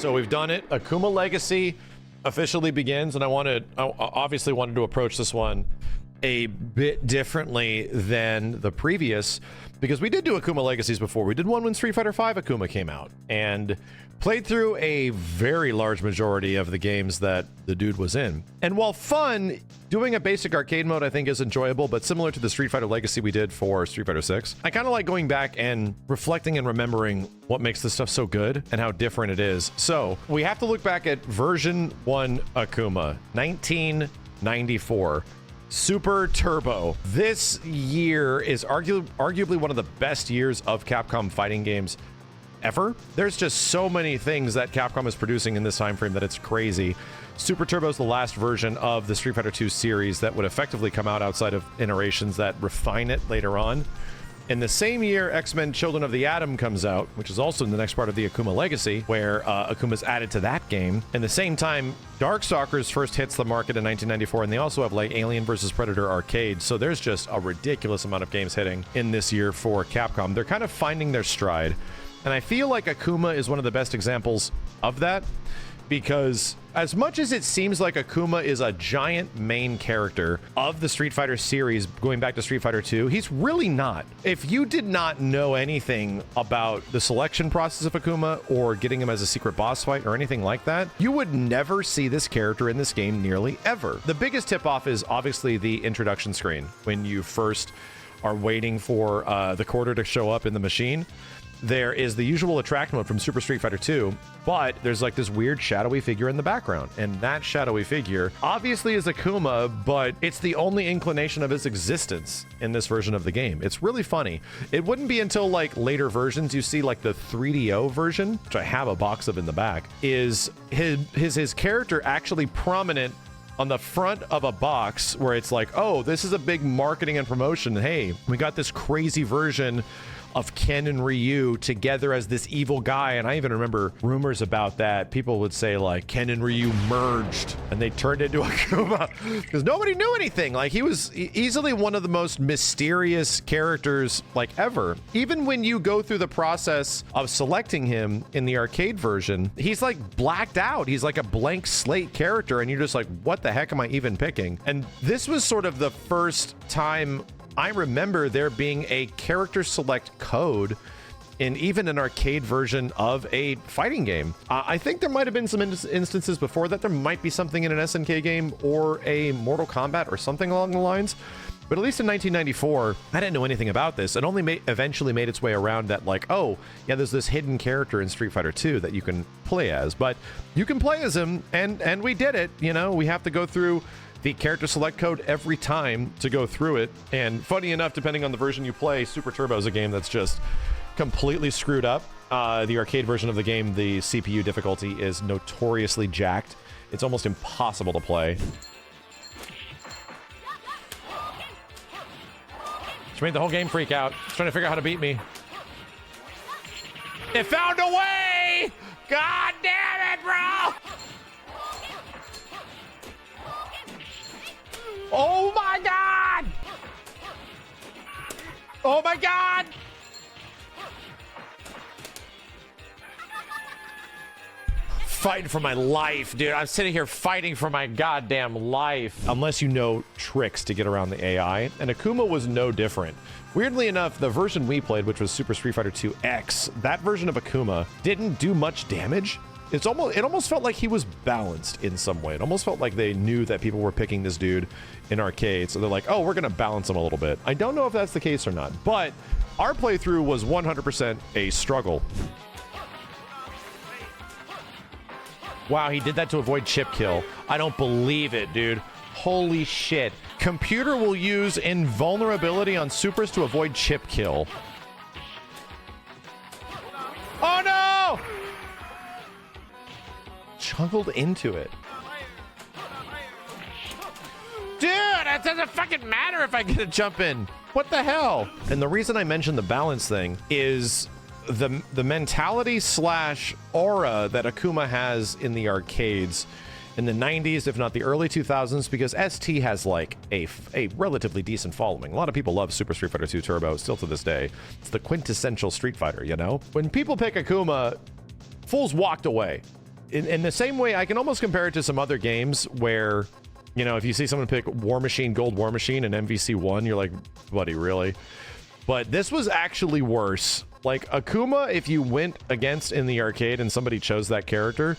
So we've done it. Akuma Legacy officially begins, and I obviously wanted to approach this one a bit differently than the previous, because we did do Akuma Legacies before. We did one when Street Fighter V Akuma came out, and played through a very large majority of the games that the dude was in. And while fun, doing a basic arcade mode I think is enjoyable, but similar to the Street Fighter Legacy we did for Street Fighter 6, I kind of like going back and reflecting and remembering what makes this stuff so good and how different it is. So we have to look back at version 1 Akuma, 1994. Super Turbo. This year is arguably one of the best years of Capcom fighting games ever. There's just so many things that Capcom is producing in this time frame that it's crazy. Super Turbo is the last version of the Street Fighter 2 series that would effectively come out outside of iterations that refine it later on. In the same year, X-Men Children of the Atom comes out, which is also in the next part of the Akuma Legacy, where Akuma's added to that game. In the same time, Darkstalkers first hits the market in 1994, and they also have like Alien vs. Predator Arcade, so there's just a ridiculous amount of games hitting in this year for Capcom. They're kind of finding their stride, and I feel like Akuma is one of the best examples of that, because as much as it seems like Akuma is a giant main character of the Street Fighter series going back to Street Fighter 2, he's really not. If you did not know anything about the selection process of Akuma or getting him as a secret boss fight or anything like that, you would never see this character in this game nearly ever. The biggest tip-off is obviously the introduction screen when you first are waiting for the quarter to show up in the machine. There is the usual attract mode from Super Street Fighter 2, but there's like this weird shadowy figure in the background. And that shadowy figure obviously is Akuma, but it's the only inclination of his existence in this version of the game. It's really funny. It wouldn't be until like later versions you see like the 3DO version, which I have a box of in the back, is his character actually prominent on the front of a box where it's like, oh, this is a big marketing and promotion. Hey, we got this crazy version of Ken and Ryu together as this evil guy. And I even remember rumors about that. People would say like Ken and Ryu merged and they turned into Akuma because nobody knew anything. Like he was easily one of the most mysterious characters like ever. Even when you go through the process of selecting him in the arcade version, he's like blacked out. He's like a blank slate character and you're just like, what the heck am I even picking? And this was sort of the first time I remember there being a character select code in even an arcade version of a fighting game. I think there might have been some instances before that. There might be something in an SNK game or a Mortal Kombat or something along the lines. But at least in 1994, I didn't know anything about this. It only eventually made its way around that like, oh, yeah, there's this hidden character in Street Fighter 2 that you can play as. But you can play as him, and we did it. You know, we have to go through the character select code every time to go through it. And funny enough, depending on the version you play, Super Turbo is a game that's just completely screwed up. The arcade version of the game, the CPU difficulty is notoriously jacked. It's almost impossible to play. Which made the whole game freak out. It's trying to figure out how to beat me. It found a way! God damn it, bro! Oh my god! Oh my god! Fighting for my life, dude. I'm sitting here fighting for my goddamn life. Unless you know tricks to get around the AI. And Akuma was no different. Weirdly enough, the version we played, which was Super Street Fighter 2 X, that version of Akuma didn't do much damage. It almost felt like he was balanced in some way. It almost felt like they knew that people were picking this dude in arcades. So they're like, oh, we're going to balance him a little bit. I don't know if that's the case or not, but our playthrough was 100% a struggle. Wow, he did that to avoid chip kill. I don't believe it, dude. Holy shit. Computer will use invulnerability on supers to avoid chip kill. Oh no! Juggled into it. Dude, it doesn't fucking matter if I get a jump in. What the hell? And the reason I mentioned the balance thing is the mentality slash aura that Akuma has in the arcades in the 90s, if not the early 2000s, because ST has like a relatively decent following. A lot of people love Super Street Fighter 2 Turbo still to this day. It's the quintessential Street Fighter, you know? When people pick Akuma, fools walked away. in the same way, I can almost compare it to some other games where, you know, if you see someone pick War Machine, Gold War Machine, and MVC1, you're like, buddy, really? But this was actually worse. Like, Akuma, if you went against in the arcade and somebody chose that character,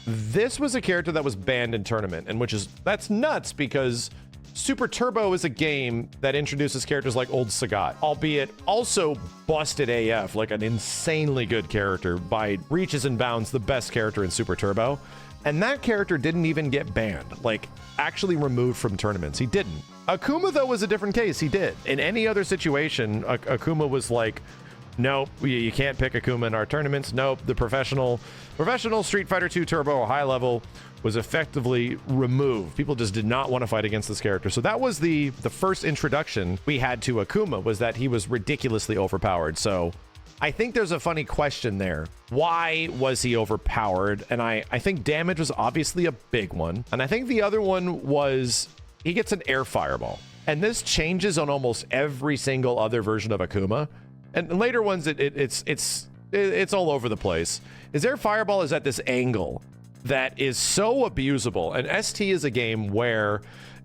this was a character that was banned in tournament, and that's nuts, because Super Turbo is a game that introduces characters like Old Sagat, albeit also busted AF, like an insanely good character by reaches and bounds, the best character in Super Turbo. And that character didn't even get banned, like actually removed from tournaments. He didn't. Akuma, though, was a different case. He did. In any other situation, Akuma was like, nope, you can't pick Akuma in our tournaments. Nope, the professional Street Fighter 2 Turbo high level was effectively removed. People just did not want to fight against this character. So that was the first introduction we had to Akuma, was that he was ridiculously overpowered. So I think there's a funny question there. Why was he overpowered? And I think damage was obviously a big one. And I think the other one was he gets an air fireball. And this changes on almost every single other version of Akuma. And later ones, it's all over the place. His air fireball is at this angle that is so abusable. And ST is a game where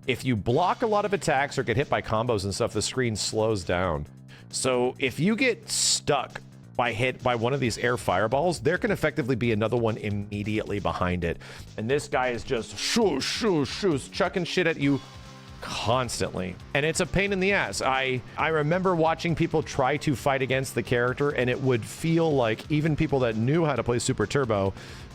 if you block a lot of attacks or get hit by combos and stuff, the screen slows down. So if you get stuck by one of these air fireballs, there can effectively be another one immediately behind it. And this guy is just chucking shit at you constantly, and it's a pain in the ass. I remember watching people try to fight against the character, and it would feel like even people that knew how to play Super Turbo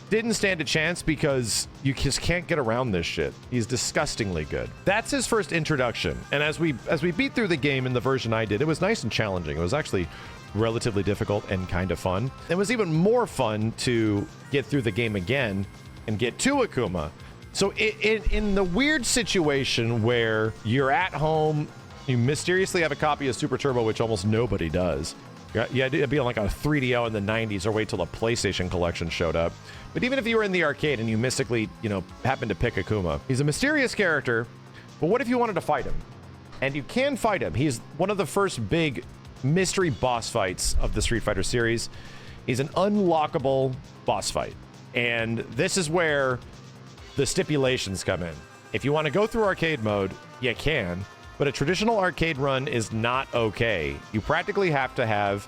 didn't stand a chance, because you just can't get around this shit. He's disgustingly good. That's his first introduction, and as we beat through the game in the version I did, it was nice and challenging. It was actually relatively difficult and kind of fun. It was even more fun to get through the game again and get to Akuma. So in the weird situation where you're at home, you mysteriously have a copy of Super Turbo, which almost nobody does. You had to be on like a 3DO in the 90s or wait till the PlayStation collection showed up. But even if you were in the arcade and you mystically, you know, happened to pick Akuma, he's a mysterious character, but what if you wanted to fight him? And you can fight him. He's one of the first big mystery boss fights of the Street Fighter series. He's an unlockable boss fight. And this is where the stipulations come in. If you want to go through arcade mode, you can, but a traditional arcade run is not okay. You practically have to have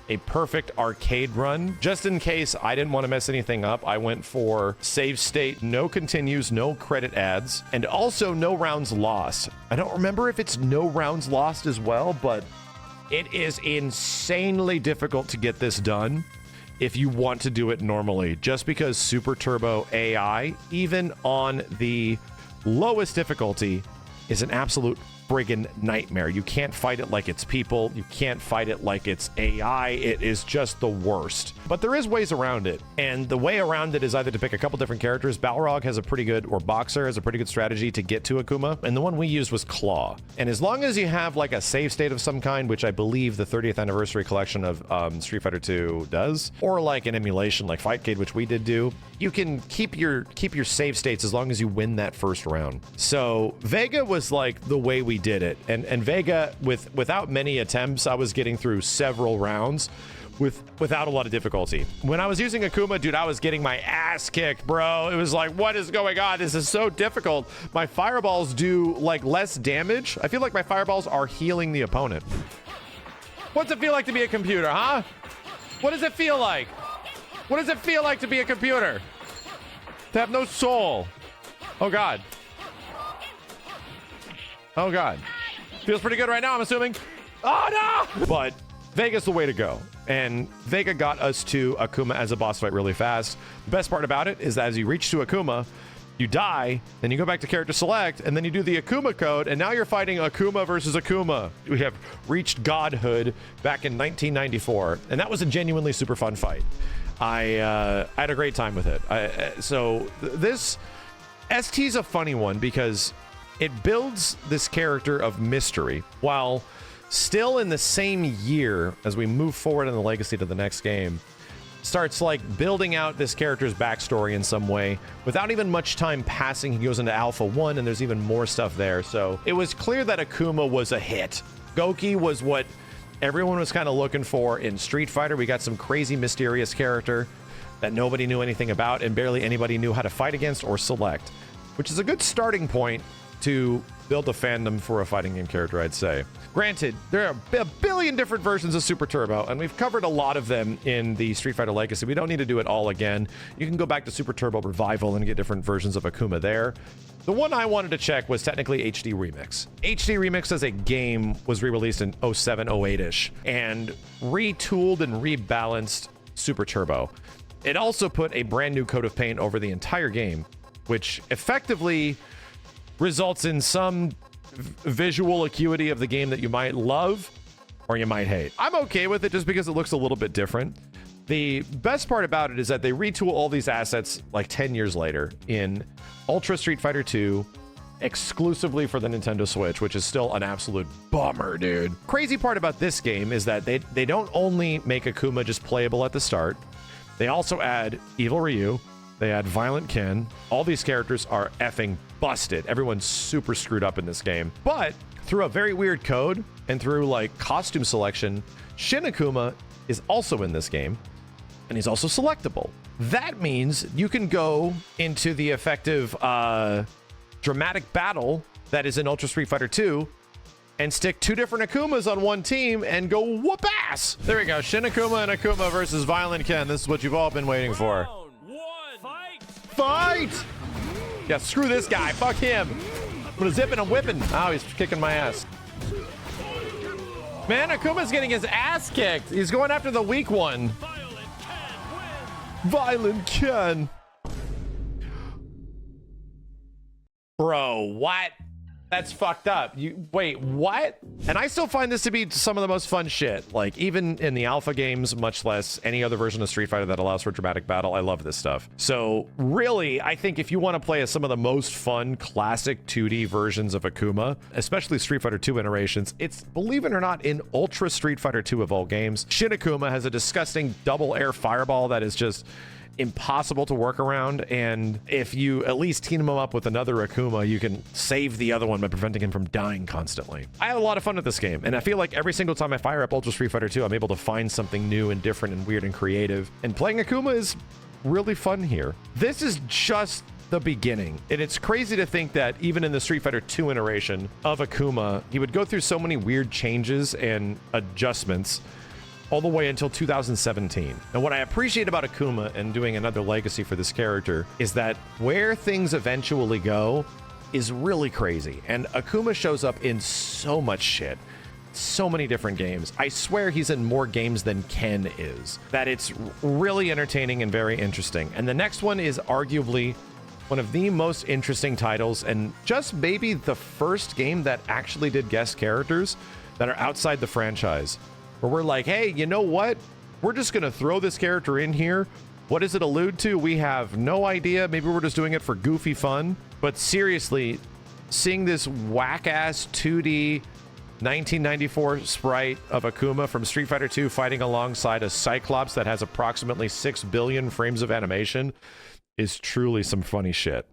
a perfect arcade run. Just in case I didn't want to mess anything up, I went for save state, no continues, no credit ads, and also no rounds lost. I don't remember if it's no rounds lost as well, but it is insanely difficult to get this done if you want to do it normally, just because Super Turbo AI, even on the lowest difficulty, is an absolute friggin' nightmare. You can't fight it like it's people. You can't fight it like it's AI. It is just the worst. But there is ways around it. And the way around it is either to pick a couple different characters. Balrog has a pretty good, or Boxer has a pretty good strategy to get to Akuma. And the one we used was Claw. And as long as you have like a save state of some kind, which I believe the 30th anniversary collection of Street Fighter 2 does, or like an emulation like Fightcade, which we did do, you can keep your save states as long as you win that first round. So Vega was like the way we did it, and Vega, without many attempts, I was getting through several rounds without a lot of difficulty. When I was using Akuma, dude, I was getting my ass kicked, bro. It was like, what is going on? This is so difficult. My fireballs do like less damage. I feel like my fireballs are healing the opponent. What's it feel like to be a computer, huh? What does it feel like? What does it feel like to be a computer? To have no soul. Oh God. Oh God. Feels pretty good right now, I'm assuming. Oh no! But Vega's the way to go. And Vega got us to Akuma as a boss fight really fast. The best part about it is that as you reach to Akuma, you die, then you go back to character select, and then you do the Akuma code, and now you're fighting Akuma versus Akuma. We have reached godhood back in 1994, and that was a genuinely super fun fight. I had a great time with it. So this ST's a funny one because it builds this character of mystery while still in the same year as we move forward in the legacy to the next game, starts like building out this character's backstory in some way without even much time passing. He goes into Alpha 1 and there's even more stuff there. So it was clear that Akuma was a hit. Goki was what everyone was kind of looking for in Street Fighter. We got some crazy mysterious character. that nobody knew anything about and barely anybody knew how to fight against or select, which is a good starting point to build a fandom for a fighting game character, I'd say. Granted, there are a billion different versions of Super Turbo, and we've covered a lot of them in the Street Fighter Legacy. We don't need to do it all again. You can go back to Super Turbo Revival and get different versions of Akuma there. The one I wanted to check was technically HD Remix. HD Remix as a game was re-released in 07, 08-ish, and retooled and rebalanced Super Turbo. It also put a brand new coat of paint over the entire game, which effectively results in some visual acuity of the game that you might love or you might hate. I'm okay with it just because it looks a little bit different. The best part about it is that they retool all these assets like 10 years later in Ultra Street Fighter 2 exclusively for the Nintendo Switch, which is still an absolute bummer, dude. Crazy part about this game is that they don't only make Akuma just playable at the start, they also add Evil Ryu, they add Violent Ken. All these characters are effing busted. Everyone's super screwed up in this game. But through a very weird code and through like costume selection, Shin Akuma is also in this game, and he's also selectable. That means you can go into the effective dramatic battle that is in Ultra Street Fighter 2 and stick two different Akumas on one team and go whoop ass. There we go. Shin Akuma and Akuma versus Violent Ken. This is what you've all been waiting for. Fight! Yeah, screw this guy. Fuck him. I'm gonna zip and I'm whipping. Oh, he's kicking my ass. Man, Akuma's getting his ass kicked. He's going after the weak one. Violent Ken. Bro, what? That's fucked up. You wait, what? And I still find this to be some of the most fun shit. Like, even in the alpha games, much less any other version of Street Fighter that allows for dramatic battle, I love this stuff. So really, I think if you want to play as some of the most fun classic 2D versions of Akuma, especially Street Fighter 2 iterations, it's, believe it or not, in Ultra Street Fighter 2 of all games. Shin Akuma has a disgusting double air fireball that is just impossible to work around, and if you at least team him up with another Akuma, you can save the other one by preventing him from dying constantly. I had a lot of fun with this game, and I feel like every single time I fire up Ultra Street Fighter 2, I'm able to find something new and different and weird and creative, and playing Akuma is really fun here. This is just the beginning, and it's crazy to think that even in the Street Fighter 2 iteration of Akuma, he would go through so many weird changes and adjustments all the way until 2017. And what I appreciate about Akuma and doing another legacy for this character is that where things eventually go is really crazy. And Akuma shows up in so much shit, so many different games. I swear he's in more games than Ken is. That it's really entertaining and very interesting. And the next one is arguably one of the most interesting titles, and just maybe the first game that actually did guest characters that are outside the franchise, where we're like, hey, you know what? We're just going to throw this character in here. What does it allude to? We have no idea. Maybe we're just doing it for goofy fun. But seriously, seeing this whack-ass 2D 1994 sprite of Akuma from Street Fighter 2 fighting alongside a Cyclops that has approximately 6 billion frames of animation is truly some funny shit.